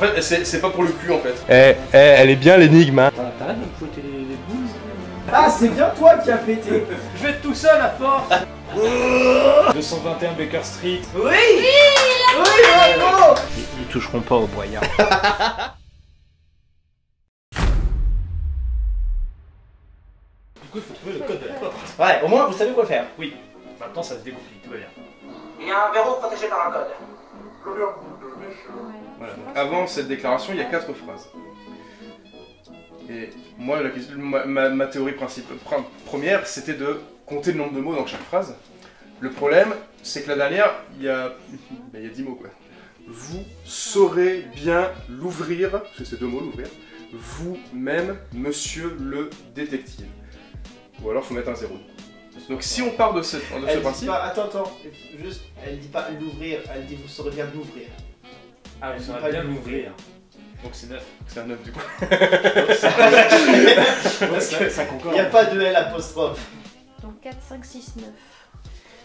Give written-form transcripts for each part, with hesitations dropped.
En fait, c'est pas pour le cul en fait. Elle est bien l'énigme, hein. T'arrêtes de me fouetter les boules. Ah, c'est bien toi qui as pété. Je vais être tout seul à force. 221 Baker Street. Oui. Oui, bravo. Ils toucheront pas au boyard. Du coup, il faut trouver le code de la porte. Ouais, au moins vous savez quoi faire. Oui, maintenant ça se dégoupille, tout va bien. Il y a un verrou protégé par un code. Voilà, donc avant cette déclaration, il y a 4 phrases. Et moi, ma théorie première, c'était de compter le nombre de mots dans chaque phrase. Le problème, c'est que la dernière, il y a 10 mots quoi. Vous saurez bien l'ouvrir, parce que c'est 2 mots l'ouvrir, vous-même, monsieur le détective. Ou alors, faut mettre un 0. Donc si on part de ce principe... Attends, juste, elle dit pas l'ouvrir, elle dit vous saurez bien l'ouvrir. Ah, vous saurez bien l'ouvrir. Donc c'est 9. C'est un 9 du coup. Ça concorde. Il n'y a pas de L apostrophe. Donc 4, 5, 6, 9.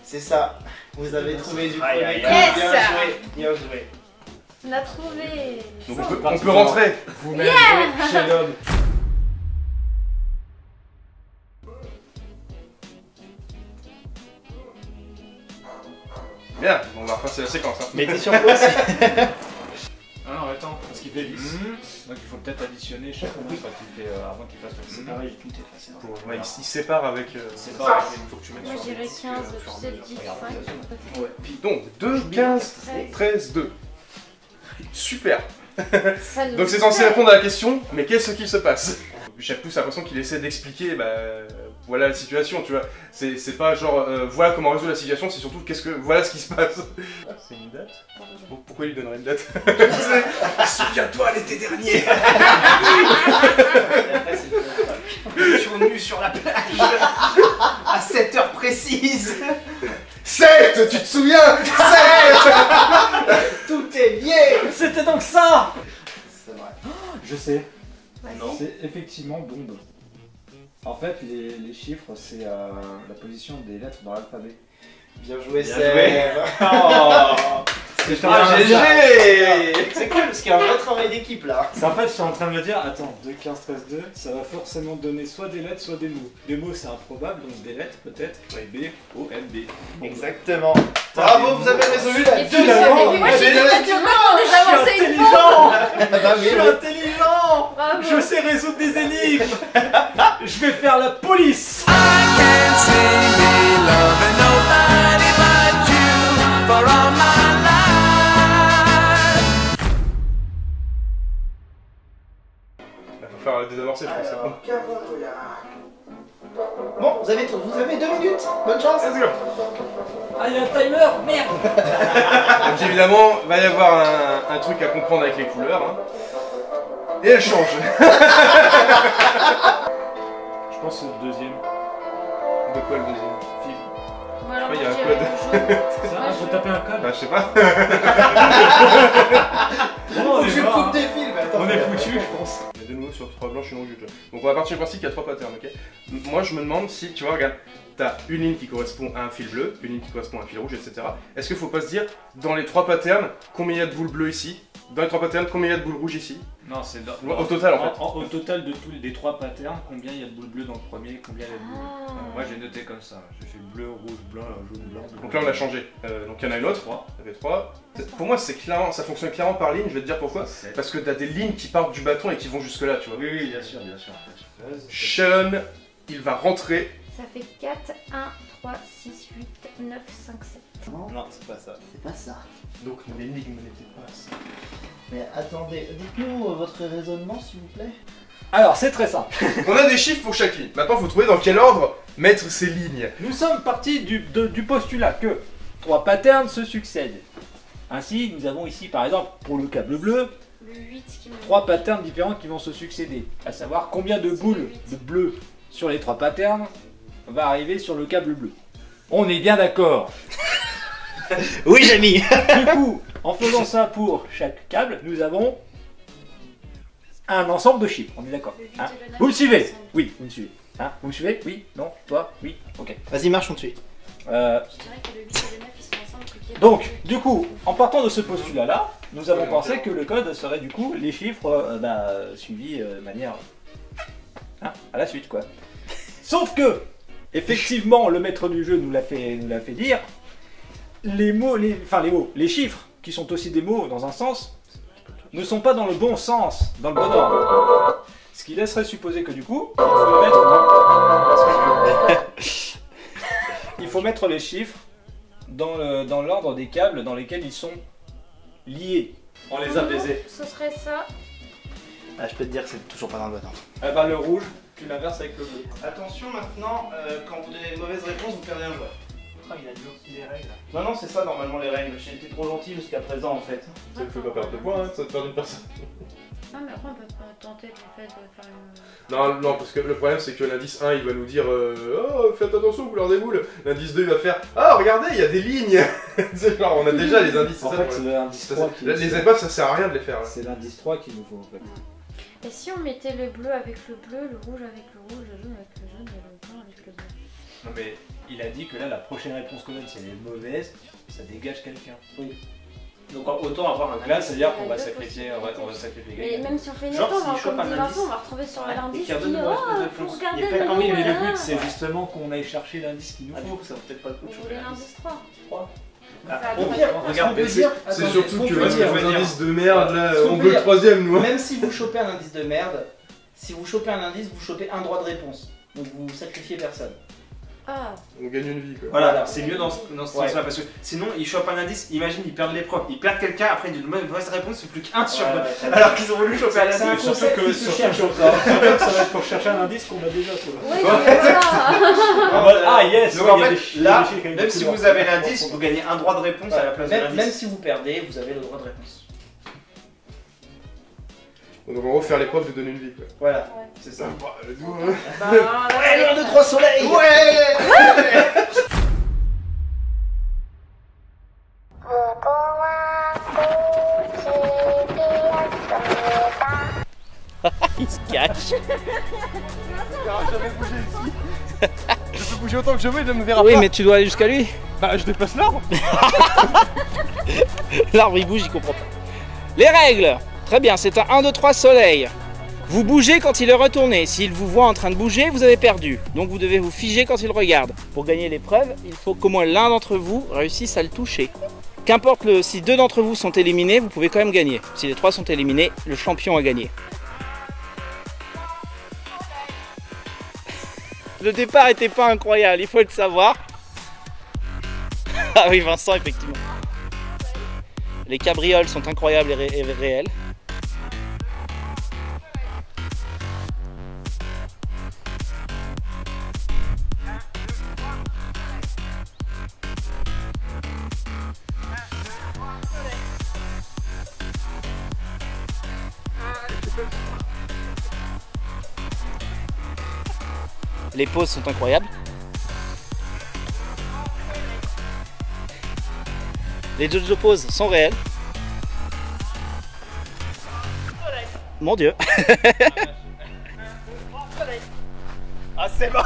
C'est ça. Vous avez trouvé du Aïe, premier aïe, coup. aïe. Bien Yes. joué. Bien joué. On a trouvé. Donc on peut rentrer. Vous-même, chez l'homme. Bien, on va repasser la séquence. Hein. Mettez sur pause. Ah non, attends, parce qu'il fait 10. Donc il faut peut-être additionner chaque fois quand il fait, avant qu'il fasse le scénario. Ah oui, tout effacé. Ouais, il sépare avec... C'est pas avec faut que tu mettes Moi sur je dirais le disque, 15, au fur et à 7, mesure. 10, Regarde, 5. regarde. Ouais. Puis donc, 2, 15, 13, 2. Super. Ça nous Donc c'est censé répondre à la question, mais qu'est-ce qui se passe? J'ai plus l'impression qu'il essaie d'expliquer, voilà la situation, tu vois. C'est pas genre, voilà comment résoudre la situation, c'est surtout voilà ce qui se passe. C'est une date? Bon, pourquoi il lui donnerait une date? Souviens-toi l'été dernier. Nous étions nus sur la plage à 7 heures précises. 7, tu te souviens? 7. Tout est lié. C'était donc ça. C'est vrai. Je sais. Vas-y. C'est effectivement bombe. En fait, les chiffres, c'est la position des lettres dans l'alphabet. Bien joué, Bien Sèvres. Ah, GG. C'est cool parce qu'il y a un vrai travail d'équipe là. En fait, je suis en train de me dire, attends, 2, 15, 13, 2, ça va forcément donner soit des lettres, soit des mots. Des mots, c'est improbable, donc des lettres peut-être. Ouais, B, O, N, B. Exactement. Bravo, vous avez résolu la Et puis, moi je suis deuxième. des avancées une fois. Bah oui, Je suis oui. intelligent. Bravo. Je sais résoudre des énigmes. Je vais faire la police. Il faut faire des avancées, je pense. C'est bon. Bon, vous avez 2 minutes. Bonne chance. Let's go. Ah, il y a un timer, merde. Donc évidemment, il va y avoir un truc à comprendre avec les couleurs. Hein. Et elle change. Je pense que c'est le deuxième. De quoi le deuxième film? Moi, alors, Il y a moi, un je dirais code. jaune. Ça, faut taper un code. Bah je sais pas. Oh, Je coupe des films. Attends, On est foutu, je pense. Il y a 2 mots sur 3 blanches, une rouge, une jaune. Donc on va partir du principe qu'il y a 3 patterns, ok? Moi je me demande si, tu vois, regarde, t'as une ligne qui correspond à un fil bleu, une ligne qui correspond à un fil rouge, etc. Est-ce qu'il faut pas se dire, dans les 3 patterns, combien il y a de boules bleues ici? Dans les 3 patterns, combien il y a de boules rouges ici? Non, c'est Au total en fait. Au total de tous les 3 patterns, combien il y a de boules bleues dans le premier, combien il y a de boules. Ah. Moi j'ai noté comme ça. J'ai fait bleu, rouge, blanc, jaune, blanc. Donc là on a changé. Donc il y en a une autre. 3. Il y avait 3. Pour moi c'est clairement, ça fonctionne clairement par ligne, je vais te dire pourquoi. Parce que t'as des lignes qui partent du bâton et qui vont jusque là, tu vois. Oui, oui, bien sûr, bien sûr. Sean, il va rentrer. Ça fait 4, 1, 3, 6, 8, 9, 5, 7. Non, c'est pas ça. C'est pas ça. Donc l'énigme n'était pas ça. Mais attendez, dites-nous votre raisonnement s'il vous plaît. Alors, c'est très simple. On a des chiffres pour chaque ligne. Maintenant, il faut trouver dans quel ordre mettre ces lignes. Nous sommes partis du postulat que 3 patterns se succèdent. Ainsi, nous avons ici, par exemple, pour le câble bleu, Le 8 qui me... 3 patterns différents qui vont se succéder. À savoir combien de boules de bleu sur les 3 patterns va arriver sur le câble bleu. On est bien d'accord. Oui, j'ai mis. Du coup, en faisant ça pour chaque câble, nous avons un ensemble de chiffres. On est d'accord, Le 8 hein? et le 9 Vous me suivez? ensemble. Oui, vous me suivez. Hein? Vous me suivez? Oui? Non? Toi? Oui? Ok. Vas-y, marche, on te suit. Je dirais que le 8 et le 9 ils sont ensemble plutôt Donc, du coup, en partant de ce postulat-là, nous avons pensé que le code serait du coup les chiffres suivis de manière à la suite, quoi. Sauf que, effectivement, le maître du jeu nous l'a fait dire, les chiffres, qui sont aussi des mots dans un sens, ne sont pas dans le bon sens, dans le bon ordre. Ce qui laisserait supposer que du coup, il faut mettre les chiffres dans l'ordre des câbles dans lesquels ils sont liés. On les a baisés. Ce serait ça. Ah, je peux te dire que c'est toujours pas dans le bon ordre. Eh ben, le rouge, tu l'inverses avec le bleu. Attention maintenant, quand vous donnez une mauvaise réponse, vous perdez un joueur. Ah, il a durci les règles. Non, c'est ça normalement les règles. J'ai été trop gentil jusqu'à présent en fait. Ça te fait pas perdre de points, hein, ça te perd une personne. Ah, mais après, on peut pas tenter du fait de faire une. Non, parce que le problème c'est que l'indice 1 il va nous dire oh, faites attention aux couleurs des boules. L'indice 2 il va faire ah, regardez, il y a des lignes. C'est genre, on a déjà les indices. En fait, c'est l'indice 3 qui... Les épaves ça sert à rien de les faire. C'est l'indice 3 qu'il nous faut en fait. Et si on mettait le bleu avec le bleu, le rouge avec le rouge, le jaune avec le jaune et le blanc avec le blanc? Non mais il a dit que là la prochaine réponse qu'on donne si elle est mauvaise, ça dégage quelqu'un. Oui. Donc autant avoir un Là c'est à dire qu'on va deux sacrifier, on va sacrifier Et quelqu'un. même si on fait une Genre, étoile, s'il chope comme un dit indice, Vincent, on va retrouver sur et l'indice qu'il redonne qui une oh, mauvaise faut réponse. regarder Il y a pas le quand même Oui mais le nom, but là. c'est justement qu'on aille chercher l'indice qu'il nous Ah, du faut. coup, ça va peut-être pas le coup de Vous choper voulez l'indice. l'indice 3. Au pire, Regarde, on peut dire. C'est attendez, surtout ce qu'on que peut là, dire, les indices de merde là, Ce qu'on on peut veut le dire. troisième nous. Même si vous chopez un indice de merde, si vous chopez un indice, vous chopez un droit de réponse. Donc vous sacrifiez personne. Ah, On gagne une vie quoi. Voilà. C'est mieux dans ce Ouais. sens-là parce que sinon ils chopent un indice, imagine ils perdent l'épreuve, ils perdent quelqu'un, après ils donnent une mauvaise réponse, c'est plus qu'un sur deux. Alors qu'ils ont voulu choper un C'est un indice. concept qui se cherche encore. Ça va être pour chercher un indice qu'on a déjà sur le. oui, mais voilà. Ah yes. Donc ouais, en il y a fait, des chiffres là, avec des même si couleurs. vous avez l'indice, vous gagnez un droit de réponse à la place de Même l'indice. si vous perdez, vous avez le droit de réponse. Donc on va refaire l'épreuve de donner une vie quoi. Voilà, Ouais. c'est ça. Bah, let's go, hein. Bah, Allez, 1, 2, 3 soleil. Il se cache. Je peux bouger autant que je veux, il ne me verra Oui, pas. mais tu dois aller jusqu'à lui. Bah je dépasse l'arbre. L'arbre il bouge, il comprend pas. Les règles. Très bien, c'est un 1, 2, 3 soleil. Vous bougez quand il est retourné. S'il vous voit en train de bouger, vous avez perdu. Donc vous devez vous figer quand il regarde. Pour gagner l'épreuve, il faut qu'au moins l'un d'entre vous réussisse à le toucher. Qu'importe si 2 d'entre vous sont éliminés, vous pouvez quand même gagner. Si les 3 sont éliminés, le champion a gagné. Le départ était pas incroyable, il faut le savoir. Ah oui, Vincent, effectivement. Les cabrioles sont incroyables et réelles. Les pauses sont incroyables. Les JoJo poses sont réelles. Mon Dieu. Ah, c'est bon.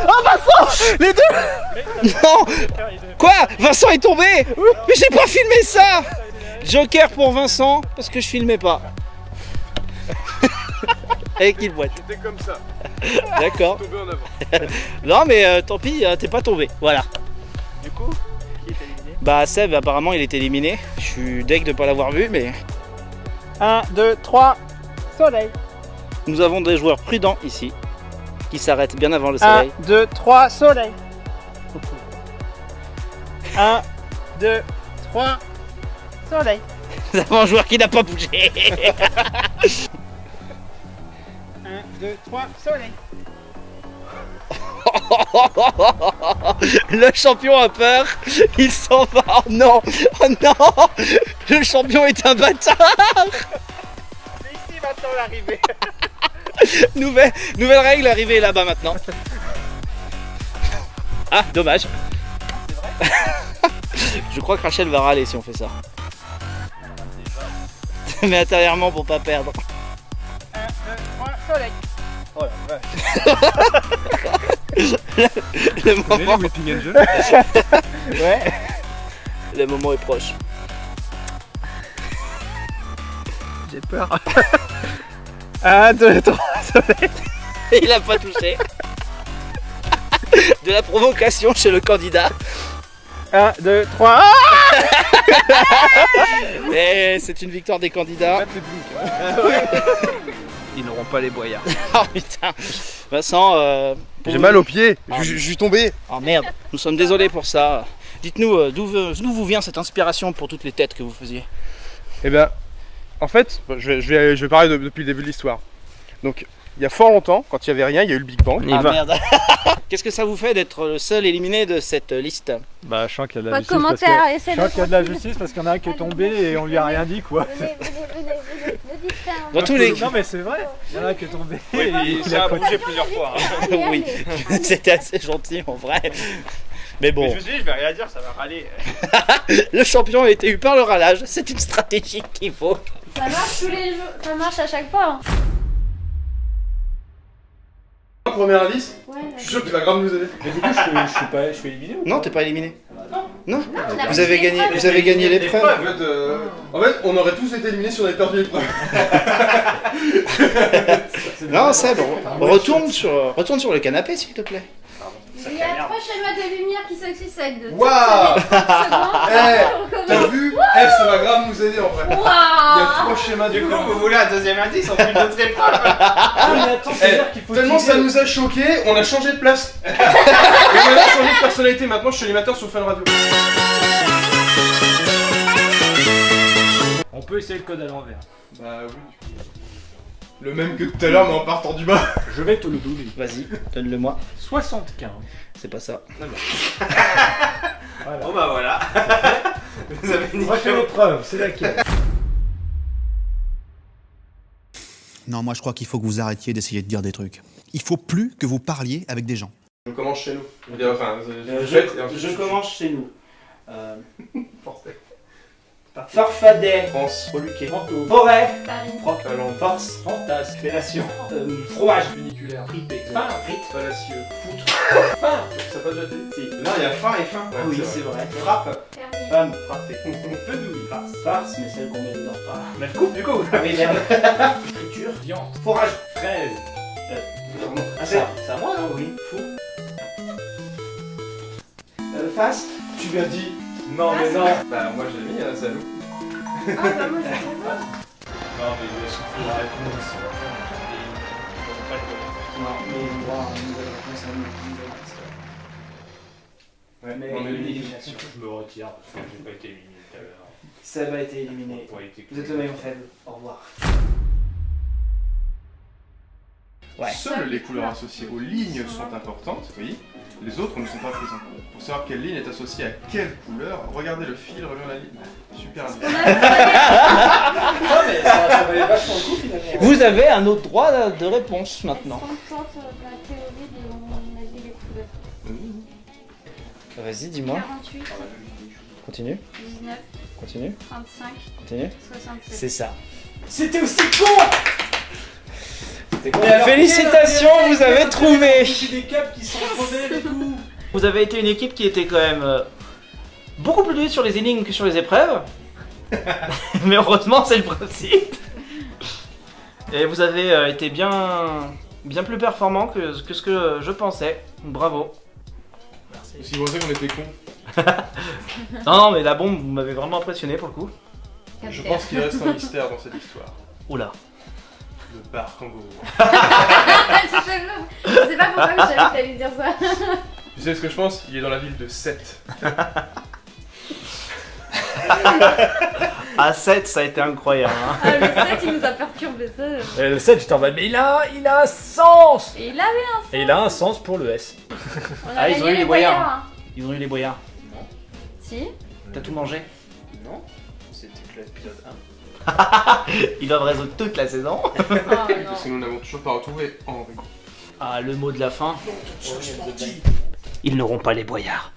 Oh Vincent, les deux. Non. Quoi? Vincent est tombé. Mais j'ai pas filmé ça. Joker pour Vincent parce que je filmais pas. Avec une boîte. C'était comme ça, D'accord. tombé en avant. Non mais tant pis, t'es pas tombé. Voilà. Du coup, qui est éliminé? Bah Seb apparemment il est éliminé. Je suis deg de pas l'avoir vu mais 1, 2, 3, soleil. nous avons des joueurs prudents ici qui s'arrêtent bien avant le soleil. 2, 3, soleil. 1, 2, 3, soleil. Nous avons un joueur qui n'a pas bougé. 1, 2, 3, soleil. Le champion a peur, il s'en va. Oh non, oh non, le champion est un bâtard. C'est ici maintenant l'arrivée. Nouvelle règle arrivée là-bas maintenant. Ah, dommage. Je crois que Rachel va râler si on fait ça. Mais intérieurement pour pas perdre. 1, 2, 3, soleil. Oh la vache. Le moment. Whipping Angel. Ouais. Le moment est proche. J'ai peur. 1, 2, 3, soleil. Il a pas touché. De la provocation chez le candidat. 1, 2, 3. Et c'est une victoire des candidats. Ils n'auront pas les boyards. Oh putain. Vincent, J'ai mal aux pieds, je suis tombé. oh merde, nous sommes désolés pour ça. Dites-nous d'où vous vient cette inspiration pour toutes les têtes que vous faisiez. Eh ben, en fait, je vais parler depuis le début de l'histoire. Donc, il y a fort longtemps, quand il n'y avait rien, il y a eu le Big Bang. Ah merde. Qu'est-ce que ça vous fait d'être le seul éliminé de cette liste? Bah, je sens qu'il y a de la Pas de justice. Parce commentaire, que... essaie Je sens qu'il y a de la justice parce qu'il y en a un qui est tombé et on lui a rien dit quoi. Venez, ne dites rien. Dans tous les Non mais c'est vrai, il y en a un qui est tombé. Oui, ça a bougé plusieurs fois. Allez, Oui, allez. c'était assez gentil en vrai. Mais bon, Mais je me suis dit, je vais rien dire, ça va râler. le champion a été eu par le râlage. C'est une stratégie qu'il faut. Ça marche tous les jours, ça marche à chaque fois. Hein. Premier indice, Ouais, je suis sûr qu'il va grave nous aider. Mais du coup, je suis éliminé ou Non, t'es pas éliminé. Non. on a Vous avez pris gagné, l'épreuve. vous avez gagné l'épreuve. En fait, on aurait tous été éliminés si on avait perdu l'épreuve. Non, Seb, retourne sur le canapé s'il te plaît. Il y a 3 schémas de lumière qui succèdent. Waouh. T'as T'as vu? Ça va grave nous aider en vrai. Il y a Waouh 3 schémas Du de coup, vous voulez un deuxième indice, on fait une autre épreuve. Ah mais attends, c'est-à-dire qu'il faut Tellement teaser. ça nous a choqué, on a changé de place. Et on a changé de personnalité, maintenant je suis animateur sur Fun Radio. On peut essayer le code à l'envers. Bah oui. Le même que tout à l'heure mais en partant du bas. Je vais te le donner. Vas-y, donne-le-moi. 75. C'est pas ça. Voilà. Bon bah voilà. Vous avez une Prochaine épreuve, c'est laquelle? Non, moi je crois qu'il faut que vous arrêtiez d'essayer de dire des trucs. Il faut plus que vous parliez avec des gens. Je commence chez nous. Enfin, Je commence chez nous. Farfadet, France. Reluquet, Forêt, Paris. Proc, Force, Fantasme, Fellation, Fromage, Funiculaire, Fripé, Pain, Frite, Fallacieux. Foutre, Pain, Ça pas déjà été? Si. Non, il y a faim et faim. Ouais, Oui, c'est vrai. Frappe, Fermier. Femme, frappé, Fenouil, farce, farce, mais celle qu'on met dedans. Ah, Mais coupe du coup. ah oui, merde. Friture, Viande. Forage, Fraise. ah, c'est à moi, non? Oui, fou. Face, Tu lui as dit. Non mais non. Bah moi j'ai mis Salou. Ah bah moi je sais pas. Non mais il a soufflé la réponse. non, mais moi, une nouvelle réponse à une nouvelle Ouais, Mais on est une lui. élimination. Je me retire parce que j'ai pas été éliminé tout à l'heure. Seb a été éliminé. Vous êtes le maillon faible. Au revoir. Ouais. Seules les couleurs associées aux lignes sont importantes, oui. Les autres ne sont pas présentes. Pour savoir quelle ligne est associée à quelle couleur, regardez le fil, regardez la ligne. Super indice. Ah, mais ça valait vachement le coup finalement. Vous avez un autre droit de réponse maintenant. Est-ce qu'on tente la théorie de on a dit les couleurs? Vas-y, dis-moi. 48, Continue, 19, continue, 35, continue. 67. C'est ça. C'était aussi con. Félicitations, vous avez trouvé. C'est des câbles qui sont crevés et tout. Vous avez été une équipe qui était quand même beaucoup plus douée sur les énigmes que sur les épreuves. Mais heureusement, c'est le principe. Et vous avez été bien plus performant que ce que je pensais. Bravo. Si vous pensez qu'on était cons. Non, mais la bombe, vous m'avez vraiment impressionné pour le coup. Je pense qu'il reste un mystère dans cette histoire. Oula. Le bar kangourou. Je sais pas pourquoi je savais que t'allais dire ça. Tu sais ce que je pense? Il est dans la ville de Sète. À 7, ça a été incroyable. Hein. Ah, le 7 il nous a perturbé ça. Et le 7, j'étais en mode, mais il a un sens. Et il avait un sens. Et il a un sens pour le S. On a Ah, ils ont gagné eu les les boyards. boyards. Hein. Ils ont eu les boyards. Si. T'as tout mangé? Non, c'était que l'épisode 1. Ils doivent résoudre toute la saison. Oh non. Parce que nous n'avons toujours pas retrouvé Henri. Ah, le mot de la fin. Ils n'auront pas les boyards.